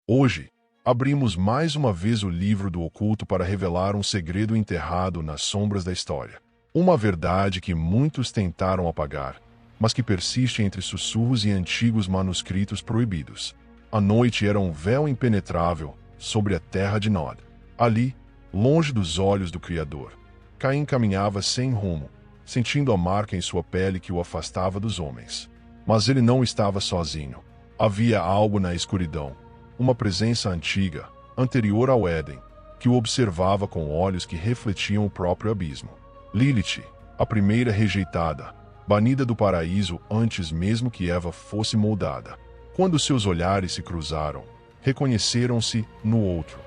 Hoje, abrimos mais uma vez o livro do oculto para revelar um segredo enterrado nas sombras da história. Uma verdade que muitos tentaram apagar, mas que persiste entre sussurros e antigos manuscritos proibidos. A noite era um véu impenetrável sobre a terra de Nod. Ali, longe dos olhos do Criador, Caim caminhava sem rumo, sentindo a marca em sua pele que o afastava dos homens. Mas ele não estava sozinho. Havia algo na escuridão, uma presença antiga, anterior ao Éden, que o observava com olhos que refletiam o próprio abismo. Lilith, a primeira rejeitada, banida do paraíso antes mesmo que Eva fosse moldada. Quando seus olhares se cruzaram, reconheceram-se no outro.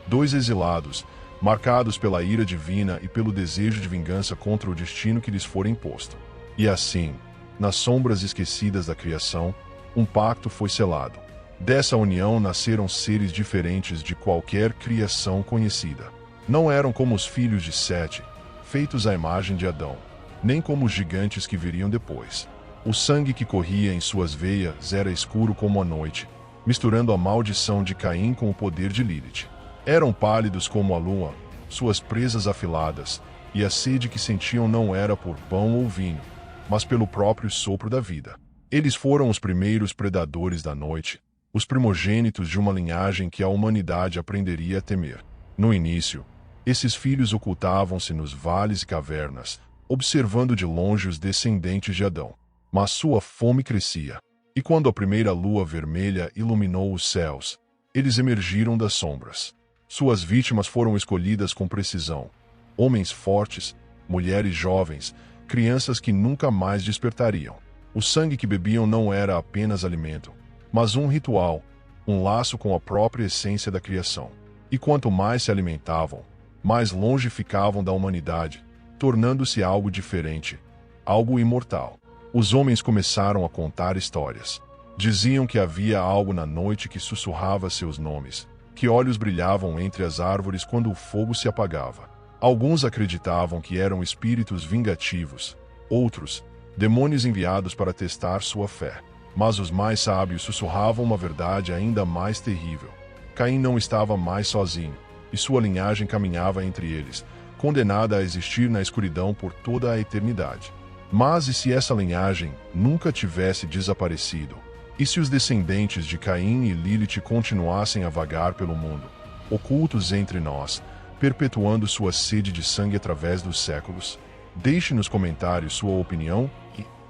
Dois exilados, marcados pela ira divina e pelo desejo de vingança contra o destino que lhes fora imposto. E assim, nas sombras esquecidas da criação, um pacto foi selado. Dessa união nasceram seres diferentes de qualquer criação conhecida. Não eram como os filhos de Sete, feitos à imagem de Adão, nem como os gigantes que viriam depois. O sangue que corria em suas veias era escuro como a noite, misturando a maldição de Caim com o poder de Lilith. Eram pálidos como a lua, suas presas afiladas, e a sede que sentiam não era por pão ou vinho, mas pelo próprio sopro da vida. Eles foram os primeiros predadores da noite, os primogênitos de uma linhagem que a humanidade aprenderia a temer. No início, esses filhos ocultavam-se nos vales e cavernas, observando de longe os descendentes de Adão. Mas sua fome crescia, e quando a primeira lua vermelha iluminou os céus, eles emergiram das sombras. Suas vítimas foram escolhidas com precisão. Homens fortes, mulheres jovens, crianças que nunca mais despertariam. O sangue que bebiam não era apenas alimento, mas um ritual, um laço com a própria essência da criação. E quanto mais se alimentavam, mais longe ficavam da humanidade, tornando-se algo diferente, algo imortal. Os homens começaram a contar histórias. Diziam que havia algo na noite que sussurrava seus nomes, que olhos brilhavam entre as árvores quando o fogo se apagava. Alguns acreditavam que eram espíritos vingativos, outros, demônios enviados para testar sua fé. Mas os mais sábios sussurravam uma verdade ainda mais terrível. Caim não estava mais sozinho, e sua linhagem caminhava entre eles, condenada a existir na escuridão por toda a eternidade. Mas e se essa linhagem nunca tivesse desaparecido? E se os descendentes de Caim e Lilith continuassem a vagar pelo mundo, ocultos entre nós, perpetuando sua sede de sangue através dos séculos? Deixe nos comentários sua opinião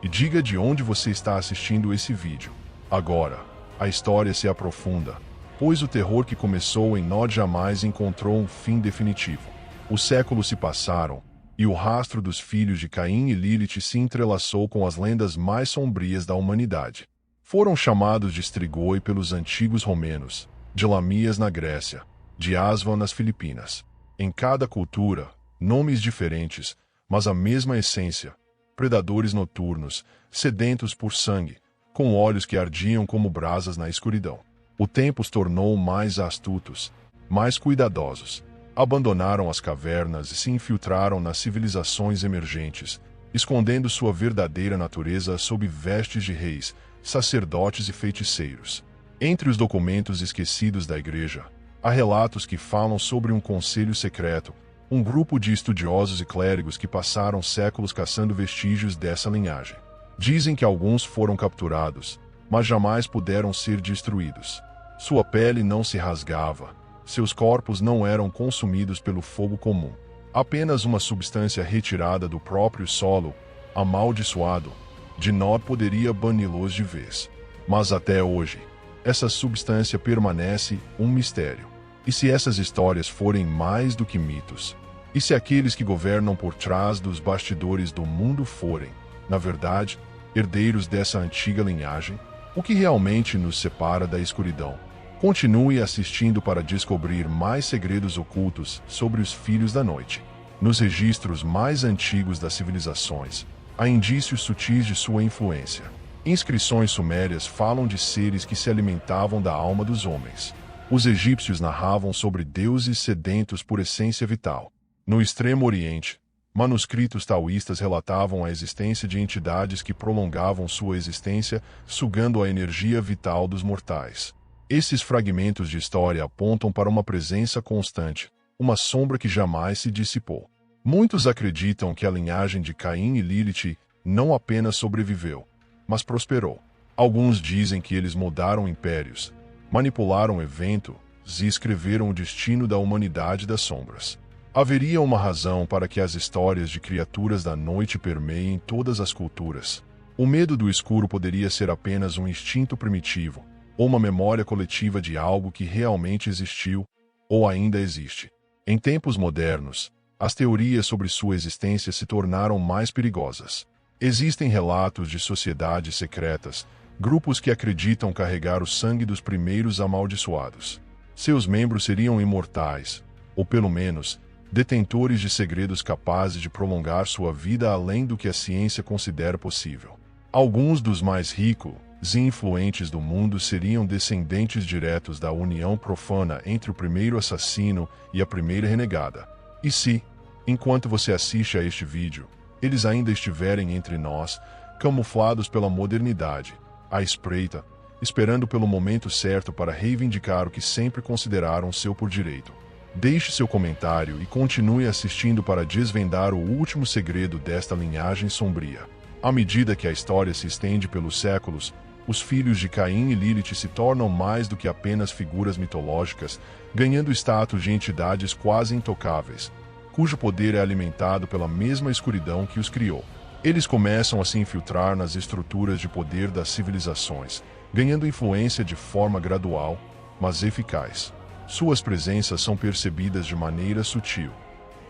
e diga de onde você está assistindo esse vídeo. Agora, a história se aprofunda, pois o terror que começou em Nod jamais encontrou um fim definitivo. Os séculos se passaram, e o rastro dos filhos de Caim e Lilith se entrelaçou com as lendas mais sombrias da humanidade. Foram chamados de Strigoi pelos antigos romenos, de Lamias na Grécia, de Aswan nas Filipinas. Em cada cultura, nomes diferentes, mas a mesma essência: predadores noturnos, sedentos por sangue, com olhos que ardiam como brasas na escuridão. O tempo os tornou mais astutos, mais cuidadosos. Abandonaram as cavernas e se infiltraram nas civilizações emergentes, escondendo sua verdadeira natureza sob vestes de reis, sacerdotes e feiticeiros. Entre os documentos esquecidos da Igreja, há relatos que falam sobre um conselho secreto, um grupo de estudiosos e clérigos que passaram séculos caçando vestígios dessa linhagem. Dizem que alguns foram capturados, mas jamais puderam ser destruídos. Sua pele não se rasgava, seus corpos não eram consumidos pelo fogo comum. Apenas uma substância retirada do próprio solo, amaldiçoado, de Nod poderia bani-los de vez. Mas até hoje, essa substância permanece um mistério. E se essas histórias forem mais do que mitos? E se aqueles que governam por trás dos bastidores do mundo forem, na verdade, herdeiros dessa antiga linhagem? O que realmente nos separa da escuridão? Continue assistindo para descobrir mais segredos ocultos sobre os filhos da noite. Nos registros mais antigos das civilizações, há indícios sutis de sua influência. Inscrições sumérias falam de seres que se alimentavam da alma dos homens. Os egípcios narravam sobre deuses sedentos por essência vital. No Extremo Oriente, manuscritos taoístas relatavam a existência de entidades que prolongavam sua existência, sugando a energia vital dos mortais. Esses fragmentos de história apontam para uma presença constante, uma sombra que jamais se dissipou. Muitos acreditam que a linhagem de Caim e Lilith não apenas sobreviveu, mas prosperou. Alguns dizem que eles mudaram impérios, manipularam eventos e escreveram o destino da humanidade das sombras. Haveria uma razão para que as histórias de criaturas da noite permeiem todas as culturas. O medo do escuro poderia ser apenas um instinto primitivo, ou uma memória coletiva de algo que realmente existiu, ou ainda existe. Em tempos modernos, as teorias sobre sua existência se tornaram mais perigosas. Existem relatos de sociedades secretas, grupos que acreditam carregar o sangue dos primeiros amaldiçoados. Seus membros seriam imortais, ou pelo menos, detentores de segredos capazes de prolongar sua vida além do que a ciência considera possível. Alguns dos mais ricos e influentes do mundo seriam descendentes diretos da união profana entre o primeiro assassino e a primeira renegada. E se, enquanto você assiste a este vídeo, eles ainda estiverem entre nós, camuflados pela modernidade, à espreita, esperando pelo momento certo para reivindicar o que sempre consideraram seu por direito. Deixe seu comentário e continue assistindo para desvendar o último segredo desta linhagem sombria. À medida que a história se estende pelos séculos, os filhos de Caim e Lilith se tornam mais do que apenas figuras mitológicas, ganhando status de entidades quase intocáveis, cujo poder é alimentado pela mesma escuridão que os criou. Eles começam a se infiltrar nas estruturas de poder das civilizações, ganhando influência de forma gradual, mas eficaz. Suas presenças são percebidas de maneira sutil.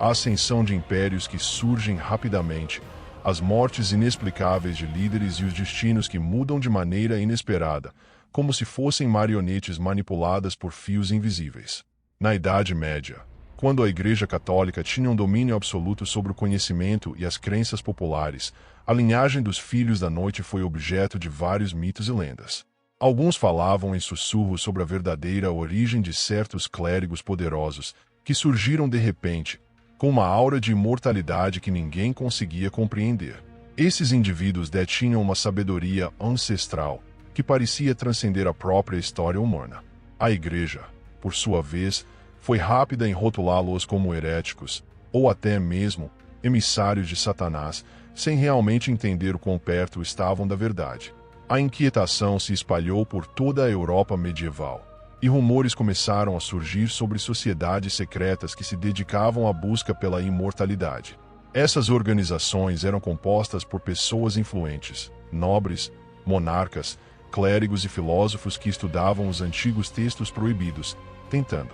A ascensão de impérios que surgem rapidamente, as mortes inexplicáveis de líderes e os destinos que mudam de maneira inesperada, como se fossem marionetes manipuladas por fios invisíveis. Na Idade Média, quando a Igreja Católica tinha um domínio absoluto sobre o conhecimento e as crenças populares, a linhagem dos Filhos da Noite foi objeto de vários mitos e lendas. Alguns falavam em sussurros sobre a verdadeira origem de certos clérigos poderosos, que surgiram de repente, com uma aura de imortalidade que ninguém conseguia compreender. Esses indivíduos detinham uma sabedoria ancestral, que parecia transcender a própria história humana. A Igreja, por sua vez, foi rápida em rotulá-los como heréticos, ou até mesmo emissários de Satanás, sem realmente entender o quão perto estavam da verdade. A inquietação se espalhou por toda a Europa medieval, e rumores começaram a surgir sobre sociedades secretas que se dedicavam à busca pela imortalidade. Essas organizações eram compostas por pessoas influentes, nobres, monarcas, clérigos e filósofos que estudavam os antigos textos proibidos, tentando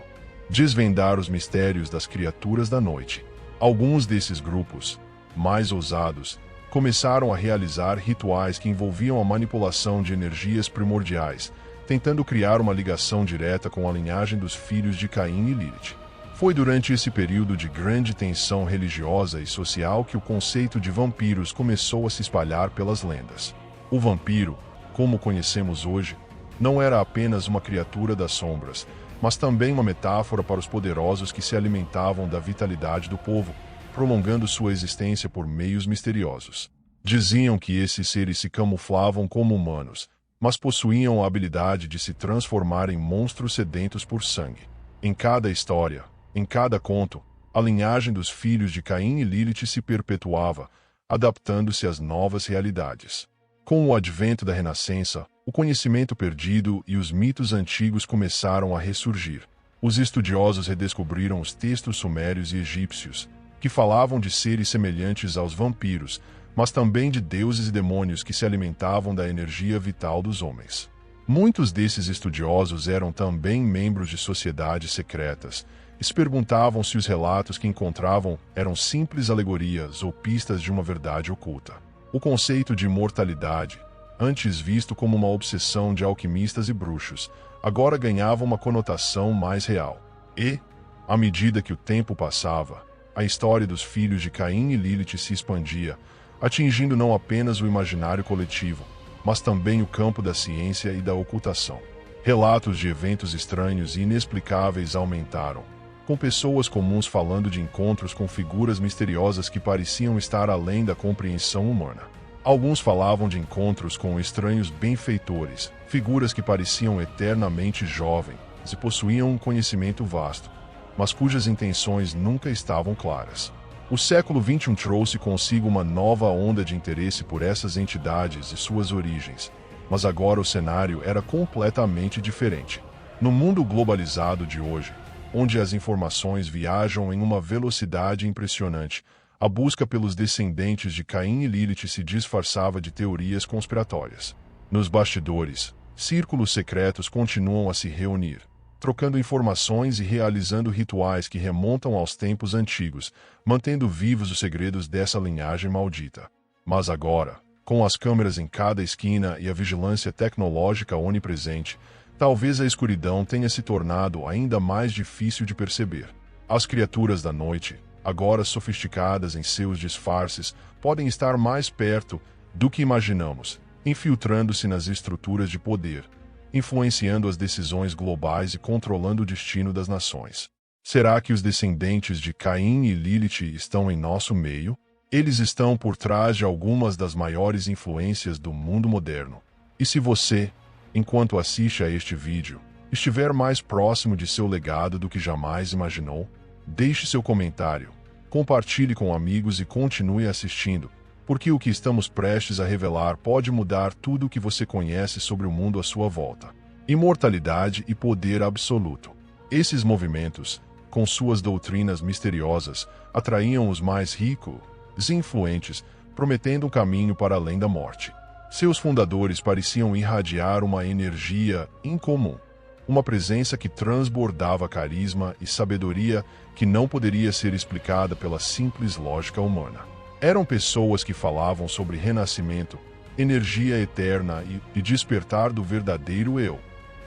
desvendar os mistérios das criaturas da noite. Alguns desses grupos, mais ousados, começaram a realizar rituais que envolviam a manipulação de energias primordiais, tentando criar uma ligação direta com a linhagem dos filhos de Caim e Lilith. Foi durante esse período de grande tensão religiosa e social que o conceito de vampiros começou a se espalhar pelas lendas. O vampiro, como conhecemos hoje, não era apenas uma criatura das sombras, mas também uma metáfora para os poderosos que se alimentavam da vitalidade do povo, prolongando sua existência por meios misteriosos. Diziam que esses seres se camuflavam como humanos, mas possuíam a habilidade de se transformar em monstros sedentos por sangue. Em cada história, em cada conto, a linhagem dos filhos de Caim e Lilith se perpetuava, adaptando-se às novas realidades. Com o advento da Renascença, o conhecimento perdido e os mitos antigos começaram a ressurgir. Os estudiosos redescobriram os textos sumérios e egípcios, que falavam de seres semelhantes aos vampiros, mas também de deuses e demônios que se alimentavam da energia vital dos homens. Muitos desses estudiosos eram também membros de sociedades secretas e se perguntavam se os relatos que encontravam eram simples alegorias ou pistas de uma verdade oculta. O conceito de imortalidade, antes visto como uma obsessão de alquimistas e bruxos, agora ganhava uma conotação mais real. E, à medida que o tempo passava, a história dos filhos de Caim e Lilith se expandia, atingindo não apenas o imaginário coletivo, mas também o campo da ciência e da ocultação. Relatos de eventos estranhos e inexplicáveis aumentaram, com pessoas comuns falando de encontros com figuras misteriosas que pareciam estar além da compreensão humana. Alguns falavam de encontros com estranhos benfeitores, figuras que pareciam eternamente jovens e possuíam um conhecimento vasto, mas cujas intenções nunca estavam claras. O século XXI trouxe consigo uma nova onda de interesse por essas entidades e suas origens, mas agora o cenário era completamente diferente. No mundo globalizado de hoje, onde as informações viajam em uma velocidade impressionante, a busca pelos descendentes de Caim e Lilith se disfarçava de teorias conspiratórias. Nos bastidores, círculos secretos continuam a se reunir, trocando informações e realizando rituais que remontam aos tempos antigos, mantendo vivos os segredos dessa linhagem maldita. Mas agora, com as câmeras em cada esquina e a vigilância tecnológica onipresente, talvez a escuridão tenha se tornado ainda mais difícil de perceber. As criaturas da noite, agora sofisticadas em seus disfarces, podem estar mais perto do que imaginamos, infiltrando-se nas estruturas de poder, influenciando as decisões globais e controlando o destino das nações. Será que os descendentes de Caim e Lilith estão em nosso meio? Eles estão por trás de algumas das maiores influências do mundo moderno. E se você, enquanto assiste a este vídeo, estiver mais próximo de seu legado do que jamais imaginou, deixe seu comentário, compartilhe com amigos e continue assistindo, porque o que estamos prestes a revelar pode mudar tudo o que você conhece sobre o mundo à sua volta. Imortalidade e poder absoluto. Esses movimentos, com suas doutrinas misteriosas, atraíam os mais ricos e influentes, prometendo um caminho para além da morte. Seus fundadores pareciam irradiar uma energia incomum, uma presença que transbordava carisma e sabedoria que não poderia ser explicada pela simples lógica humana. Eram pessoas que falavam sobre renascimento, energia eterna e despertar do verdadeiro eu,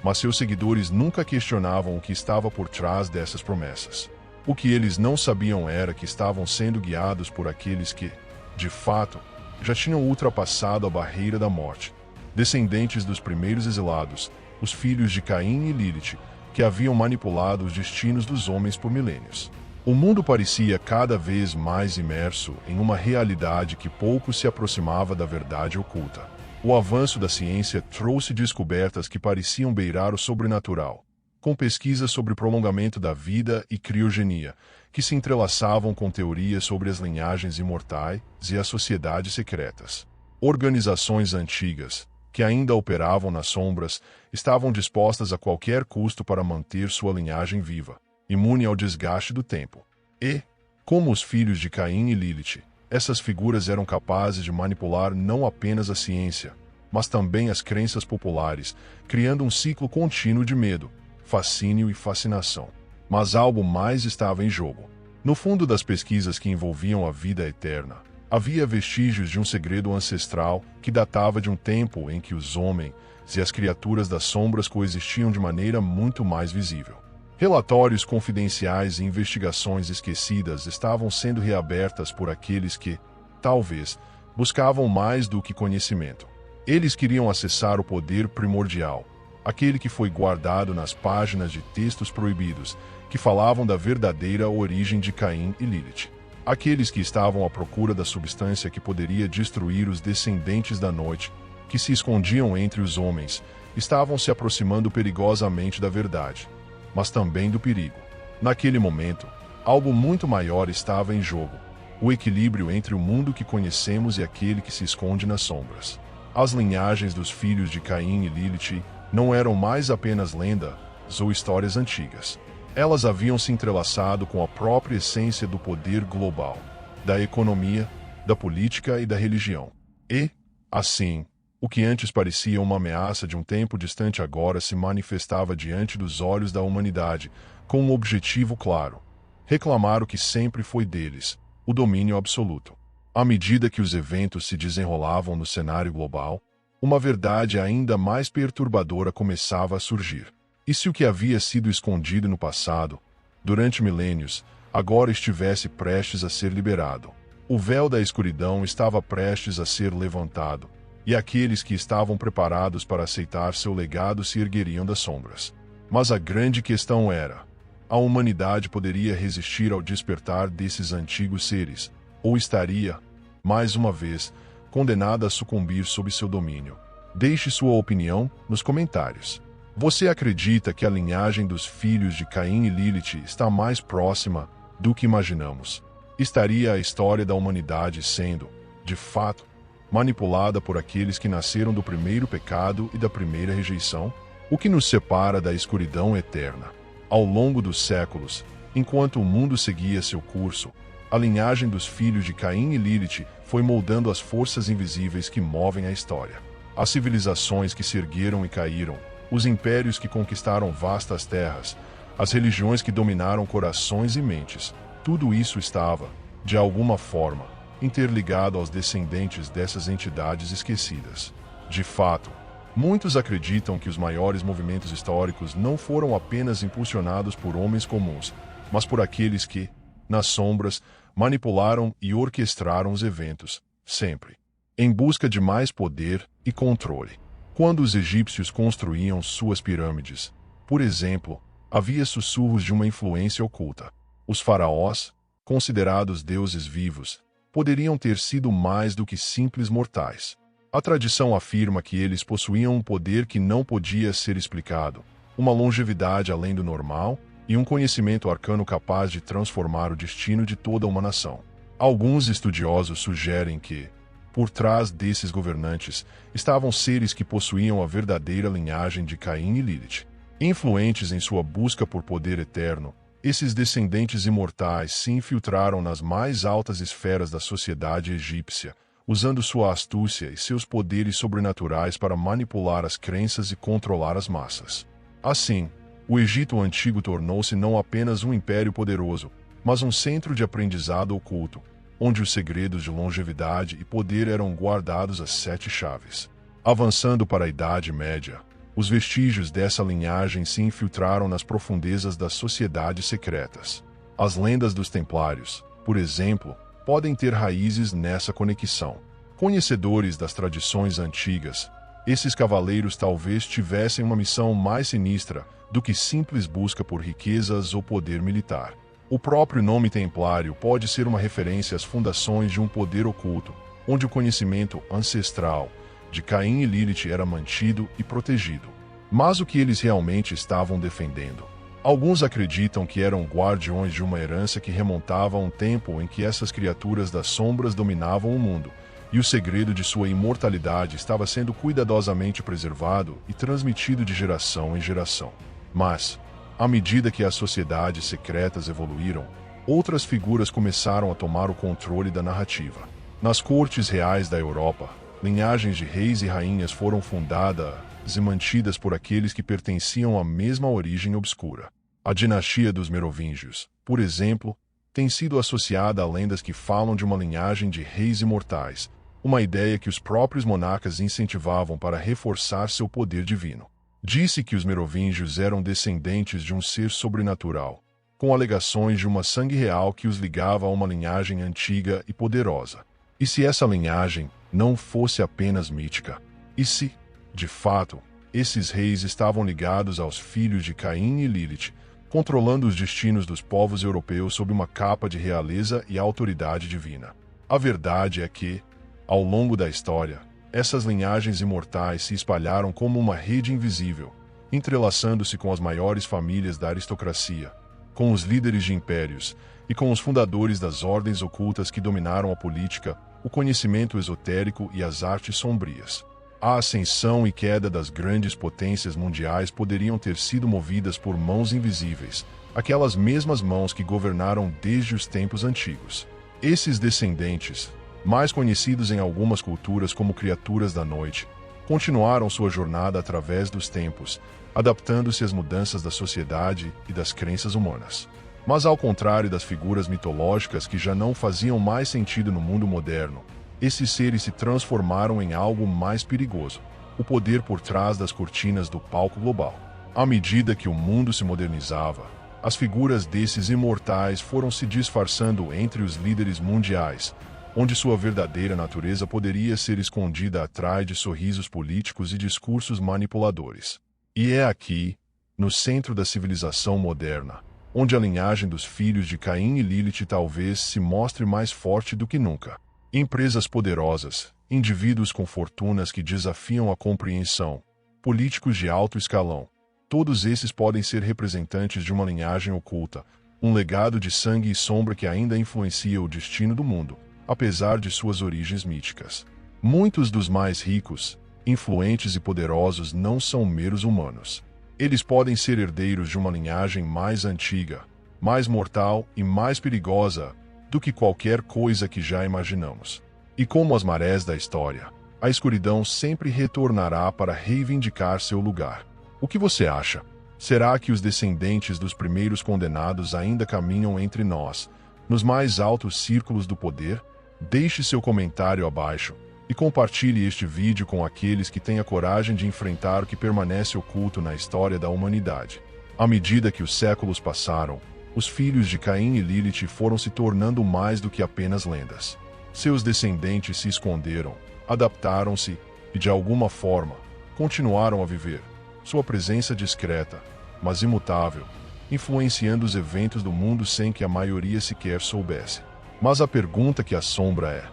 mas seus seguidores nunca questionavam o que estava por trás dessas promessas. O que eles não sabiam era que estavam sendo guiados por aqueles que, de fato, já tinham ultrapassado a barreira da morte, descendentes dos primeiros exilados, os filhos de Caim e Lilith, que haviam manipulado os destinos dos homens por milênios. O mundo parecia cada vez mais imerso em uma realidade que pouco se aproximava da verdade oculta. O avanço da ciência trouxe descobertas que pareciam beirar o sobrenatural, com pesquisas sobre prolongamento da vida e criogenia, que se entrelaçavam com teorias sobre as linhagens imortais e as sociedades secretas. Organizações antigas, que ainda operavam nas sombras, estavam dispostas a qualquer custo para manter sua linhagem viva, imune ao desgaste do tempo. E, como os filhos de Caim e Lilith, essas figuras eram capazes de manipular não apenas a ciência, mas também as crenças populares, criando um ciclo contínuo de medo, fascínio e fascinação. Mas algo mais estava em jogo. No fundo das pesquisas que envolviam a vida eterna, havia vestígios de um segredo ancestral que datava de um tempo em que os homens e as criaturas das sombras coexistiam de maneira muito mais visível. Relatórios confidenciais e investigações esquecidas estavam sendo reabertas por aqueles que, talvez, buscavam mais do que conhecimento. Eles queriam acessar o poder primordial, aquele que foi guardado nas páginas de textos proibidos, que falavam da verdadeira origem de Caim e Lilith. Aqueles que estavam à procura da substância que poderia destruir os descendentes da noite, que se escondiam entre os homens, estavam se aproximando perigosamente da verdade, mas também do perigo. Naquele momento, algo muito maior estava em jogo: o equilíbrio entre o mundo que conhecemos e aquele que se esconde nas sombras. As linhagens dos filhos de Caim e Lilith não eram mais apenas lendas ou histórias antigas. Elas haviam se entrelaçado com a própria essência do poder global, da economia, da política e da religião. E, assim, o que antes parecia uma ameaça de um tempo distante agora se manifestava diante dos olhos da humanidade, com um objetivo claro: reclamar o que sempre foi deles, o domínio absoluto. À medida que os eventos se desenrolavam no cenário global, uma verdade ainda mais perturbadora começava a surgir. E se o que havia sido escondido no passado, durante milênios, agora estivesse prestes a ser liberado? O véu da escuridão estava prestes a ser levantado, e aqueles que estavam preparados para aceitar seu legado se ergueriam das sombras. Mas a grande questão era: a humanidade poderia resistir ao despertar desses antigos seres, ou estaria, mais uma vez, condenada a sucumbir sob seu domínio. Deixe sua opinião nos comentários. Você acredita que a linhagem dos filhos de Caim e Lilith está mais próxima do que imaginamos? Estaria a história da humanidade sendo, de fato, manipulada por aqueles que nasceram do primeiro pecado e da primeira rejeição? O que nos separa da escuridão eterna? Ao longo dos séculos, enquanto o mundo seguia seu curso, a linhagem dos filhos de Caim e Lilith foi moldando as forças invisíveis que movem a história. As civilizações que se ergueram e caíram, os impérios que conquistaram vastas terras, as religiões que dominaram corações e mentes, tudo isso estava, de alguma forma, interligado aos descendentes dessas entidades esquecidas. De fato, muitos acreditam que os maiores movimentos históricos não foram apenas impulsionados por homens comuns, mas por aqueles que, nas sombras, manipularam e orquestraram os eventos, sempre em busca de mais poder e controle. Quando os egípcios construíam suas pirâmides, por exemplo, havia sussurros de uma influência oculta. Os faraós, considerados deuses vivos, poderiam ter sido mais do que simples mortais. A tradição afirma que eles possuíam um poder que não podia ser explicado, uma longevidade além do normal e um conhecimento arcano capaz de transformar o destino de toda uma nação. Alguns estudiosos sugerem que, por trás desses governantes, estavam seres que possuíam a verdadeira linhagem de Caim e Lilith. Influentes em sua busca por poder eterno, esses descendentes imortais se infiltraram nas mais altas esferas da sociedade egípcia, usando sua astúcia e seus poderes sobrenaturais para manipular as crenças e controlar as massas. Assim, o Egito Antigo tornou-se não apenas um império poderoso, mas um centro de aprendizado oculto, onde os segredos de longevidade e poder eram guardados às 7 chaves. Avançando para a Idade Média, os vestígios dessa linhagem se infiltraram nas profundezas das sociedades secretas. As lendas dos Templários, por exemplo, podem ter raízes nessa conexão. Conhecedores das tradições antigas, esses cavaleiros talvez tivessem uma missão mais sinistra do que simples busca por riquezas ou poder militar. O próprio nome templário pode ser uma referência às fundações de um poder oculto, onde o conhecimento ancestral de Caim e Lilith era mantido e protegido. Mas o que eles realmente estavam defendendo? Alguns acreditam que eram guardiões de uma herança que remontava a um tempo em que essas criaturas das sombras dominavam o mundo, e o segredo de sua imortalidade estava sendo cuidadosamente preservado e transmitido de geração em geração. Mas, à medida que as sociedades secretas evoluíram, outras figuras começaram a tomar o controle da narrativa. Nas cortes reais da Europa, linhagens de reis e rainhas foram fundadas e mantidas por aqueles que pertenciam à mesma origem obscura. A dinastia dos Merovingios, por exemplo, tem sido associada a lendas que falam de uma linhagem de reis imortais, uma ideia que os próprios monarcas incentivavam para reforçar seu poder divino. Disse que os Merovingios eram descendentes de um ser sobrenatural, com alegações de uma sangue real que os ligava a uma linhagem antiga e poderosa. E se essa linhagem não fosse apenas mítica? E se, de fato, esses reis estavam ligados aos filhos de Caim e Lilith, controlando os destinos dos povos europeus sob uma capa de realeza e autoridade divina? A verdade é que, ao longo da história, essas linhagens imortais se espalharam como uma rede invisível, entrelaçando-se com as maiores famílias da aristocracia, com os líderes de impérios e com os fundadores das ordens ocultas que dominaram a política, o conhecimento esotérico e as artes sombrias. A ascensão e queda das grandes potências mundiais poderiam ter sido movidas por mãos invisíveis, aquelas mesmas mãos que governaram desde os tempos antigos. Esses descendentes, mais conhecidos em algumas culturas como criaturas da noite, continuaram sua jornada através dos tempos, adaptando-se às mudanças da sociedade e das crenças humanas. Mas ao contrário das figuras mitológicas que já não faziam mais sentido no mundo moderno, esses seres se transformaram em algo mais perigoso: o poder por trás das cortinas do palco global. À medida que o mundo se modernizava, as figuras desses imortais foram se disfarçando entre os líderes mundiais, onde sua verdadeira natureza poderia ser escondida atrás de sorrisos políticos e discursos manipuladores. E é aqui, no centro da civilização moderna, onde a linhagem dos filhos de Caim e Lilith talvez se mostre mais forte do que nunca. Empresas poderosas, indivíduos com fortunas que desafiam a compreensão, políticos de alto escalão. Todos esses podem ser representantes de uma linhagem oculta, um legado de sangue e sombra que ainda influencia o destino do mundo, apesar de suas origens míticas. Muitos dos mais ricos, influentes e poderosos não são meros humanos. Eles podem ser herdeiros de uma linhagem mais antiga, mais mortal e mais perigosa do que qualquer coisa que já imaginamos. E como as marés da história, a escuridão sempre retornará para reivindicar seu lugar. O que você acha? Será que os descendentes dos primeiros condenados ainda caminham entre nós, nos mais altos círculos do poder? Deixe seu comentário abaixo e compartilhe este vídeo com aqueles que têm a coragem de enfrentar o que permanece oculto na história da humanidade. À medida que os séculos passaram, os filhos de Caim e Lilith foram se tornando mais do que apenas lendas. Seus descendentes se esconderam, adaptaram-se e, de alguma forma, continuaram a viver. Sua presença discreta, mas imutável, influenciando os eventos do mundo sem que a maioria sequer soubesse. Mas a pergunta que assombra é: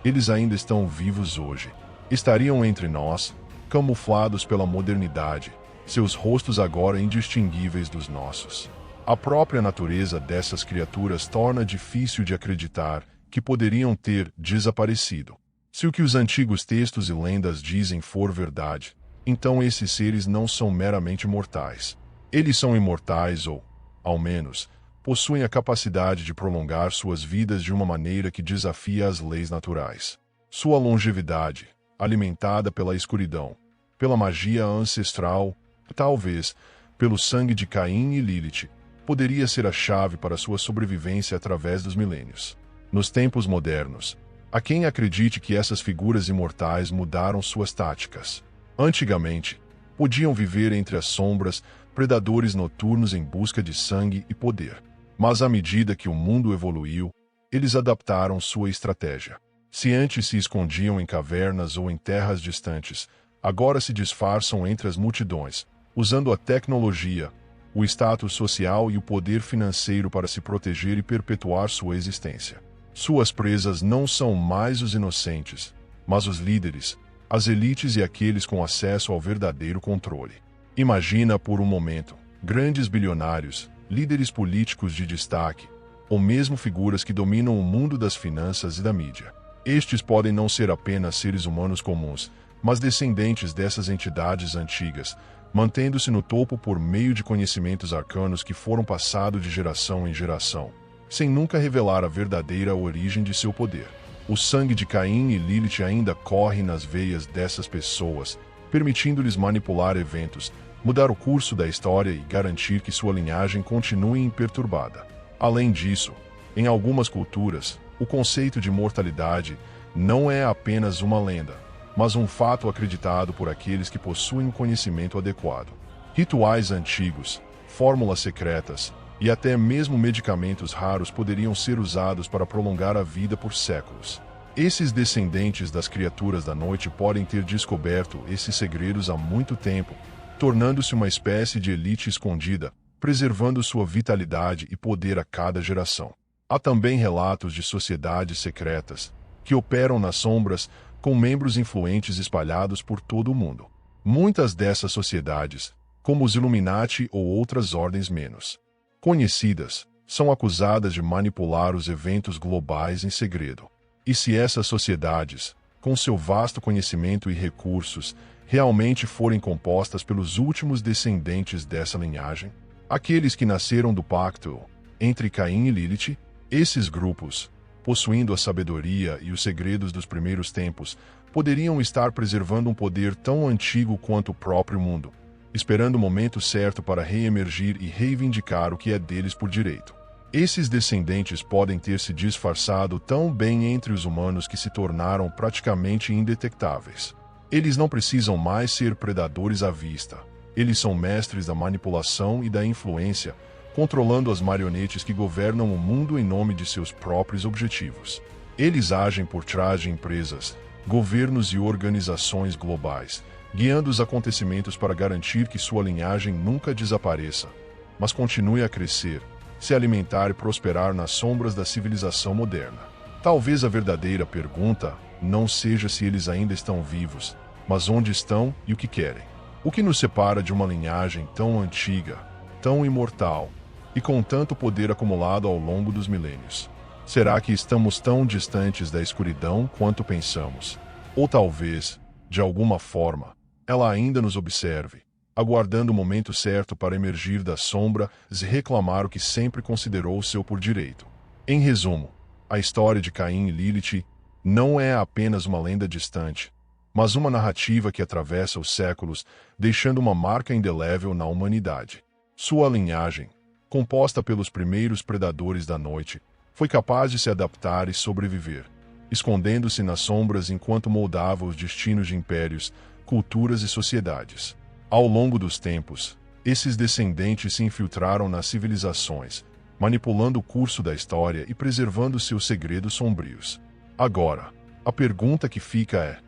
eles ainda estão vivos hoje? Estariam entre nós, camuflados pela modernidade, seus rostos agora indistinguíveis dos nossos? A própria natureza dessas criaturas torna difícil de acreditar que poderiam ter desaparecido. Se o que os antigos textos e lendas dizem for verdade, então esses seres não são meramente mortais. Eles são imortais ou, ao menos, possuem a capacidade de prolongar suas vidas de uma maneira que desafia as leis naturais. Sua longevidade, alimentada pela escuridão, pela magia ancestral, talvez pelo sangue de Caim e Lilith, poderia ser a chave para sua sobrevivência através dos milênios. Nos tempos modernos, há quem acredite que essas figuras imortais mudaram suas táticas. Antigamente, podiam viver entre as sombras, predadores noturnos em busca de sangue e poder. Mas à medida que o mundo evoluiu, eles adaptaram sua estratégia. Se antes se escondiam em cavernas ou em terras distantes, agora se disfarçam entre as multidões, usando a tecnologia, o status social e o poder financeiro para se proteger e perpetuar sua existência. Suas presas não são mais os inocentes, mas os líderes, as elites e aqueles com acesso ao verdadeiro controle. Imagina por um momento, grandes bilionários, líderes políticos de destaque, ou mesmo figuras que dominam o mundo das finanças e da mídia. Estes podem não ser apenas seres humanos comuns, mas descendentes dessas entidades antigas, mantendo-se no topo por meio de conhecimentos arcanos que foram passados de geração em geração, sem nunca revelar a verdadeira origem de seu poder. O sangue de Caim e Lilith ainda corre nas veias dessas pessoas, permitindo-lhes manipular eventos, mudar o curso da história e garantir que sua linhagem continue imperturbada. Além disso, em algumas culturas, o conceito de mortalidade não é apenas uma lenda, mas um fato acreditado por aqueles que possuem o conhecimento adequado. Rituais antigos, fórmulas secretas e até mesmo medicamentos raros poderiam ser usados para prolongar a vida por séculos. Esses descendentes das criaturas da noite podem ter descoberto esses segredos há muito tempo, tornando-se uma espécie de elite escondida, preservando sua vitalidade e poder a cada geração. Há também relatos de sociedades secretas, que operam nas sombras, com membros influentes espalhados por todo o mundo. Muitas dessas sociedades, como os Illuminati ou outras ordens menos conhecidas, são acusadas de manipular os eventos globais em segredo. E se essas sociedades, com seu vasto conhecimento e recursos, realmente forem compostas pelos últimos descendentes dessa linhagem, aqueles que nasceram do pacto entre Caim e Lilith, esses grupos, possuindo a sabedoria e os segredos dos primeiros tempos, poderiam estar preservando um poder tão antigo quanto o próprio mundo, esperando o momento certo para reemergir e reivindicar o que é deles por direito. Esses descendentes podem ter se disfarçado tão bem entre os humanos que se tornaram praticamente indetectáveis. Eles não precisam mais ser predadores à vista. Eles são mestres da manipulação e da influência, controlando as marionetes que governam o mundo em nome de seus próprios objetivos. Eles agem por trás de empresas, governos e organizações globais, guiando os acontecimentos para garantir que sua linhagem nunca desapareça, mas continue a crescer, se alimentar e prosperar nas sombras da civilização moderna. Talvez a verdadeira pergunta não seja se eles ainda estão vivos, mas onde estão e o que querem. O que nos separa de uma linhagem tão antiga, tão imortal e com tanto poder acumulado ao longo dos milênios? Será que estamos tão distantes da escuridão quanto pensamos? Ou talvez, de alguma forma, ela ainda nos observe, aguardando o momento certo para emergir da sombra e reclamar o que sempre considerou seu por direito? Em resumo, a história de Caim e Lilith não é apenas uma lenda distante, mas uma narrativa que atravessa os séculos, deixando uma marca indelével na humanidade. Sua linhagem, composta pelos primeiros predadores da noite, foi capaz de se adaptar e sobreviver, escondendo-se nas sombras enquanto moldava os destinos de impérios, culturas e sociedades. Ao longo dos tempos, esses descendentes se infiltraram nas civilizações, manipulando o curso da história e preservando seus segredos sombrios. Agora, a pergunta que fica é: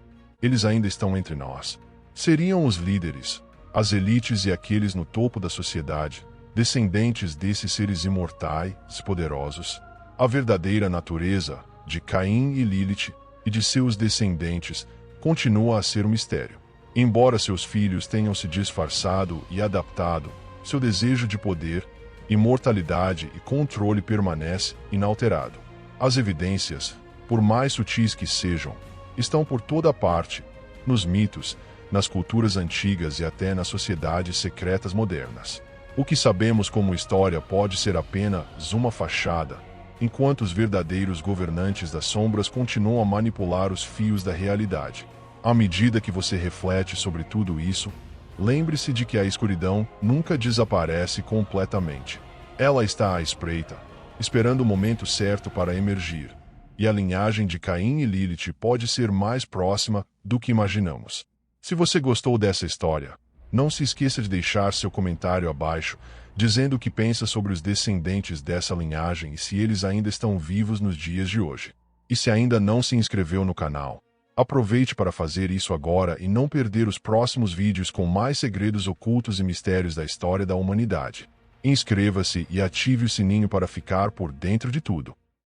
eles ainda estão entre nós? Seriam os líderes, as elites e aqueles no topo da sociedade, descendentes desses seres imortais e poderosos? A verdadeira natureza de Caim e Lilith e de seus descendentes continua a ser um mistério. Embora seus filhos tenham se disfarçado e adaptado, seu desejo de poder, imortalidade e controle permanece inalterado. As evidências, por mais sutis que sejam, estão por toda parte, nos mitos, nas culturas antigas e até nas sociedades secretas modernas. O que sabemos como história pode ser apenas uma fachada, enquanto os verdadeiros governantes das sombras continuam a manipular os fios da realidade. À medida que você reflete sobre tudo isso, lembre-se de que a escuridão nunca desaparece completamente. Ela está à espreita, esperando o momento certo para emergir, e a linhagem de Caim e Lilith pode ser mais próxima do que imaginamos. Se você gostou dessa história, não se esqueça de deixar seu comentário abaixo, dizendo o que pensa sobre os descendentes dessa linhagem e se eles ainda estão vivos nos dias de hoje. E se ainda não se inscreveu no canal, aproveite para fazer isso agora e não perder os próximos vídeos com mais segredos ocultos e mistérios da história da humanidade. Inscreva-se e ative o sininho para ficar por dentro de tudo.